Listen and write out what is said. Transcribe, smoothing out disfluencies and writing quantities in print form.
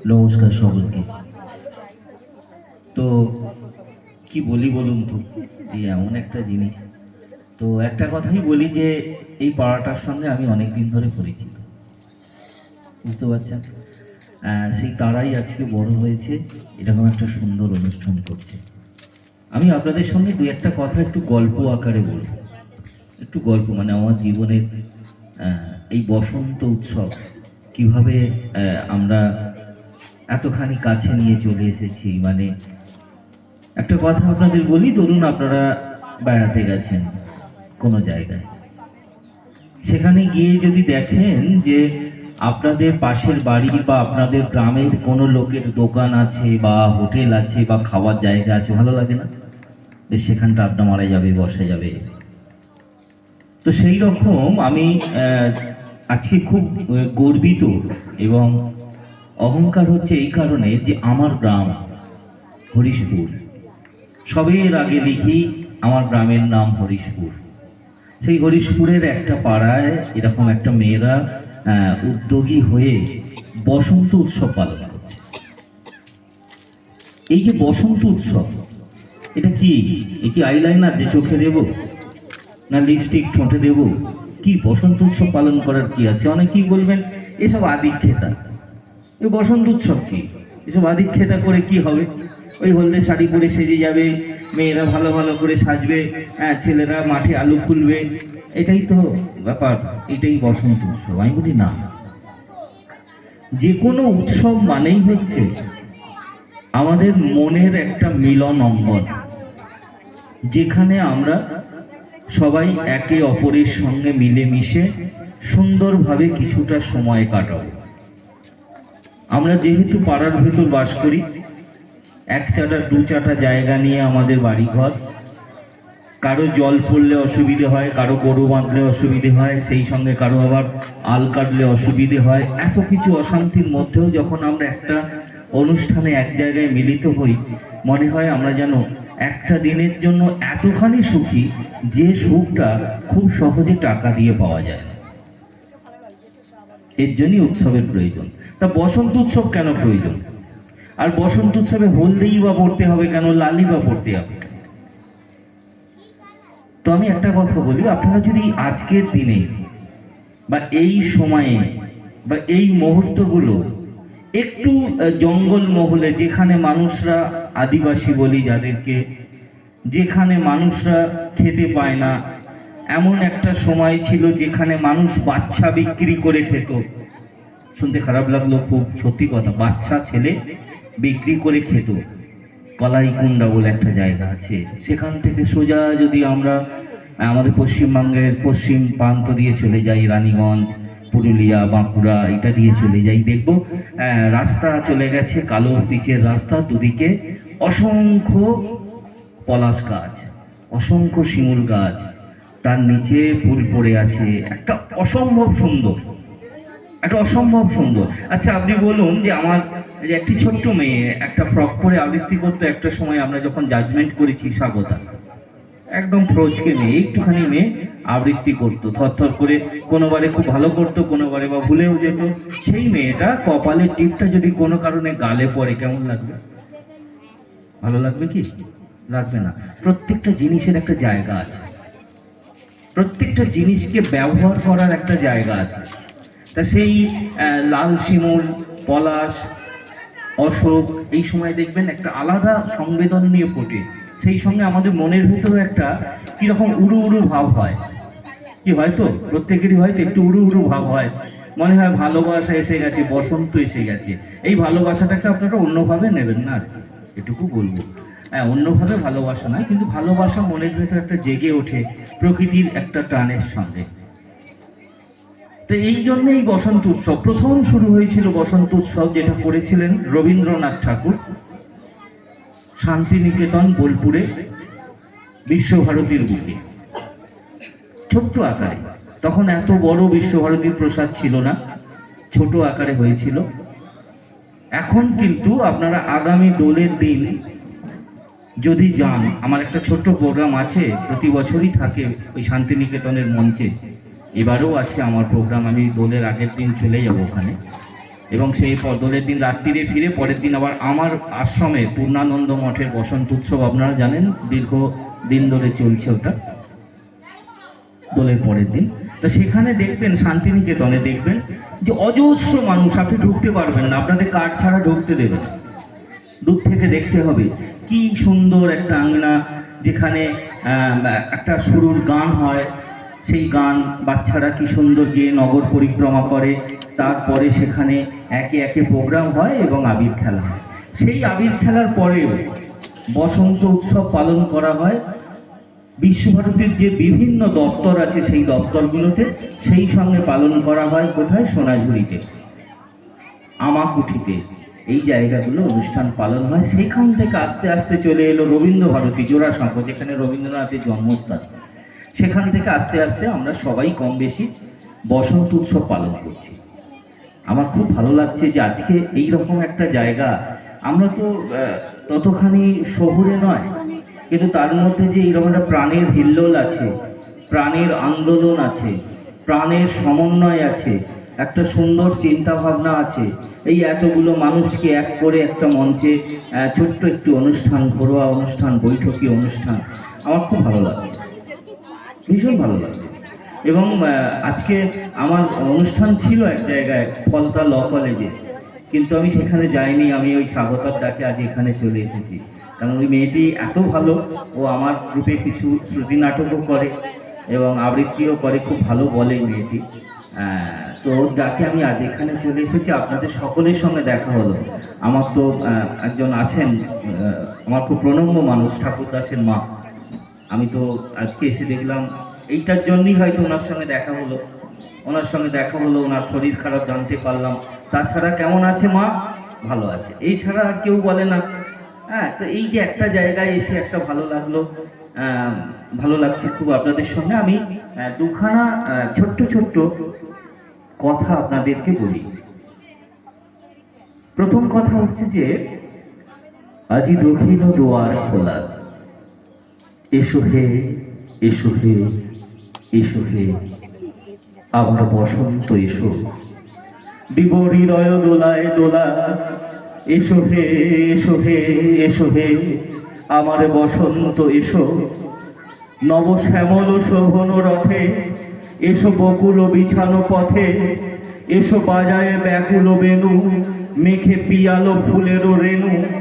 নমস্কার সকলকে। তো কি বলি বলুন তো, এই এমন একটা জিনিস। তো একটা কথাই বলি যে এই পাড়াটার সঙ্গে আমি অনেক দিন ধরে পরিচিত, বুঝতে পারছেন। সেই তারাই আজকে বড় হয়েছে, এরকম একটা সুন্দর অনুষ্ঠান করছে। আমি আপনাদের সঙ্গে দু একটা কথা একটু গল্প আকারে বলবো। একটু গল্প মানে আমার জীবনের এই বসন্ত উৎসব কিভাবে আমরা এতখানি কাছে নিয়ে চলে এসেছি। মানে একটা কথা আপনাদের বলি, ধরুন আপনারা বেড়াতে গেছেন কোনো জায়গায়, সেখানে গিয়ে যদি দেখেন যে আপনাদের পাশের বাড়ি বা আপনাদের গ্রামের কোনো লোকের দোকান আছে বা হোটেল আছে বা খাওয়ার জায়গা আছে, ভালো লাগে না? যে সেখানটা আড্ডা মারা যাবে, বসা যাবে। তো সেই রকম আমি আজকে খুব গর্বিত এবং অহংকার হচ্ছে এই কারণে যে আমার গ্রাম হরিশপুর। সবের আগে লিখি আমার গ্রামের নাম হরিশপুর। সেই হরিশপুরের একটা পাড়ায় এরকম একটা মেয়েরা উদ্যোগী হয়ে বসন্ত উৎসব পালন করছে। এই যে বসন্ত উৎসব, এটা কি? এ কি আইলাইনার যে চোখে দেব, না লিপস্টিক ঠোঁটে দেব? কি বসন্ত উৎসব পালন করার কি আছে? অনেকেই বলবেন এসব আদিক্ষেতা। এই বসন্ত উৎসব কি? এসব আদিক্ষেতা করে কি হবে? ওই হলদে শাড়ি পরে সেজে যাবে, মেয়েরা ভালো ভালো করে সাজবে, ছেলেরা মাঠে আলু খুলবে, এটাই তো ব্যাপার, এটাই বসন্ত উৎসব। আমি বলি না, যে কোনো উৎসব মানেই হচ্ছে আমাদের মনের একটা মিলন অঙ্গন, যেখানে আমরা সবাই একে অপরের সঙ্গে মিলেমিশে সুন্দরভাবে কিছুটা সময় কাটাবো। আমরা যেহেতু পাড়ার ভেতর বাস করি, এক চাটা দু চাটা জায়গা নিয়ে আমাদের বাড়িঘর, কারো জল পড়লে অসুবিধে হয়, কারো গরু বাঁধলে অসুবিধে হয়, সেই সঙ্গে কারো আবার আল কাটলে অসুবিধে হয়। এত কিছু অশান্তির মধ্যেও যখন আমরা একটা অনুষ্ঠানে এক জায়গায় মিলিত হই, মনে হয় আমরা যেন একটা দিনের জন্য এতখানি সুখী, যে সুখটা খুব সহজে টাকা দিয়ে পাওয়া যায় না। এর জন্যই উৎসবের প্রয়োজন। তা বসন্ত উৎসব কেন প্রয়োজন? আর বসন্ত উৎসবে হলদিই বা পড়তে হবে কেন, লালই বা পড়তে হবে? তো আমি একটা কথা বলি, আপনারা যদি আজকের দিনে বা এই সময়ে বা এই মুহূর্তগুলো একটু জঙ্গল মহলে, যেখানে মানুষরা আদিবাসী বলি যাদেরকে, যেখানে মানুষরা খেতে পায় না, এমন একটা সময় ছিল যেখানে মানুষ বাচ্চা বিক্রি করে খেত। শুনতে খারাপ লাগলো, খুব সত্যি কথা, বাচ্চা ছেলে বিক্রি করে খেত। কলাইকুণ্ডা বলে একটা জায়গা আছে, সেখান থেকে সোজা যদি আমরা আমাদের পশ্চিমবঙ্গের পশ্চিম প্রান্ত দিয়ে চলে যাই, রানীগঞ্জ, পুরুলিয়া, বাঁকুড়া, এটা দিয়ে চলে যাই, দেখবো রাস্তা চলে গেছে, কালো পিচের রাস্তা, দুদিকে অসংখ্য পলাশ গাছ, অসংখ্য শিমুল গাছ, তার নিচে ফুল পড়ে আছে, একটা অসম্ভব সুন্দর, একটা অসম্ভব সুন্দর। আচ্ছা আপনি বলুন যে আমার যে একটি ছোট্ট মেয়ে একটা ফ্রক পরে আবৃত্তি করতো একটা সময়, আমরা যখন জাজমেন্ট করেছি স্বাগতা, একদম ফ্রোজকে মেয়ে, একটুখানি মেয়ে আবৃত্তি করতো থরথর করে, কোনোবারে খুব ভালো করতো, কোনোবারে বা ভুলেও যেত। সেই মেয়েটা কপালের টিপটা যদি কোনো কারণে গালে পড়ে, কেমন লাগবে? ভালো লাগবে কি? লাগবে না। প্রত্যেকটা জিনিসের একটা জায়গা আছে, প্রত্যেকটা জিনিসকে ব্যবহার করার একটা জায়গা আছে। তা সেই লাল শিমুল, পলাশ, অশোক এই সময় দেখবেন একটা আলাদা সংবেদন নিয়ে ফোটে। সেই সঙ্গে আমাদের মনের ভিতরে একটা কিরকম উড়ু উড়ু ভাব হয়, কি হয়তো প্রত্যেকেরই হয়তো একটু উড়ু উড়ু ভাব হয়, মনে হয় ভালোবাসা এসে গেছে, বসন্ত এসে গেছে। এই ভালোবাসাটাকে আপনারা অন্যভাবে নেবেন না, এটুকু বলবো। হ্যাঁ, অন্যভাবে ভালোবাসা নয়, কিন্তু ভালোবাসা মনের ভেতরে একটা জেগে ওঠে প্রকৃতির একটা টানের সঙ্গে। তো এই জন্য এই বসন্ত উৎসব প্রথম শুরু হয়েছিল, বসন্ত উৎসব যেটা করেছিলেন রবীন্দ্রনাথ ঠাকুর শান্তিনিকেতন বোলপুরে বিশ্বভারতীর বুকে, ছোট্ট আকারে। তখন এত বড় বিশ্বভারতীর প্রসাদ ছিল না, ছোট আকারে হয়েছিল। এখন কিন্তু আপনারা আগামী দোলের দিন যদি যান, আমার একটা ছোট্ট প্রোগ্রাম আছে, প্রতি বছরই থাকে ওই শান্তিনিকেতনের মঞ্চে, এবারেও আছে আমার প্রোগ্রাম, আমি দোলের আগের দিন চলে যাব ওখানে। এবং সেই দোলের দিন রাত্রিরে ফিরে পরের দিন আবার আমার আশ্রমে পূর্ণানন্দ মঠের বসন্ত উৎসব আপনারা জানেন, দীর্ঘ দিন ধরে চলছে ওটা, দোলের পরের দিন। তো সেখানে দেখবেন, শান্তিনিকেতনে দেখবেন যে অজস্র মানুষ, আপনি ঢুকতে পারবেন না, আপনাদের কার্ড ছাড়া ঢুকতে দেবে না, দূর থেকে দেখতে হবে। কি সুন্দর একটা আঙ্গনা, যেখানে একটা শুরুর গান হয়, সেই গান বাচ্চারা কি সুন্দর গিয়ে নগর পরিক্রমা করে, তারপরে সেখানে একে একে প্রোগ্রাম হয় এবং আবির খেলা হয়। সেই আবির খেলার পরেও বসন্ত উৎসব পালন করা হয় বিশ্বভারতীর যে বিভিন্ন দপ্তর আছে সেই দপ্তরগুলোতে, সেই সঙ্গে পালন করা হয় কোথায়, সোনাঝুরিতে, আমাকুঠিতে, এই জায়গাগুলো অনুষ্ঠান পালন হয়। সেখান থেকে আস্তে আস্তে চলে এলো রবীন্দ্র ভারতী জোড়াসাঁকো, যেখানে রবীন্দ্রনাথের জন্মস্থান। সেখান থেকে আস্তে আস্তে আমরা সবাই কম বেশি বসন্ত উৎসব পালন করছি। আমার খুব ভালো লাগছে যে আজকে এইরকম একটা জায়গা, আমরা তো ততখানি শহুরে নয়, কিন্তু তার মধ্যে যে এইরকম একটা প্রাণের হিল্লোল আছে, প্রাণের আন্দোলন আছে, প্রাণের সমন্বয় আছে, একটা সুন্দর চিন্তা ভাবনা আছে, এই এতগুলো মানুষকে এক করে একটা মঞ্চে ছোট্ট একটি অনুষ্ঠান, ঘরোয়া অনুষ্ঠান, বৈঠকি অনুষ্ঠান, আমার খুব ভালো লাগছে, ভীষণ ভালো লাগছে। এবং আজকে আমার অনুষ্ঠান ছিল এক জায়গায়, ফলতা ল কলেজে, কিন্তু আমি সেখানে যাইনি, আমি ওই স্বাগতার ডাকে আজ এখানে চলে এসেছি। কারণ ওই মেয়েটি এত ভালো, ও আমার গ্রুপে কিছু শ্রুতি নাটকও করে এবং আবৃত্তিও করে, খুব ভালো বলে মেয়েটি। তো ওর ডাকে আমি আজ এখানে চলে এসেছি, আপনাদের সকলের সঙ্গে দেখা হলো। আমার তো একজন আছেন, আমার খুব প্রণম্য মানুষ, ঠাকুরদাসের মা, আমি তো আজকে এসে দেখলাম, এইটার জন্যই হয়তো ওনার সঙ্গে দেখা হলো, ওনার শরীর খারাপ জানতে পারলাম। তাছাড়া কেমন আছে মা? ভালো আছে, এই ছাড়া আর কেউ বলে না। হ্যাঁ, তো এই যে একটা জায়গায় এসে একটা ভালো লাগলো, ভালো লাগছে খুব আপনাদের সঙ্গে। আমি দুখানা ছোট্ট ছোট্ট কথা আপনাদেরকে বলি। প্রথম কথা হচ্ছে যে আজি দক্ষিণ দুয়ার খোলা, এসো হে, এসো হে, এসো হে, আমার বসন্ত এসো, দিব হৃদয় দোলায় দোলা, এসো হে, এসো হে, এসো হে, আমার বসন্ত এসো, নব শ্যামল শোভন রথে, এসো বকুল বিছানো পথে, এসো বাজায় ব্যাকুল বেনু, মেখে পিয়ালো ফুলেরও রেণু।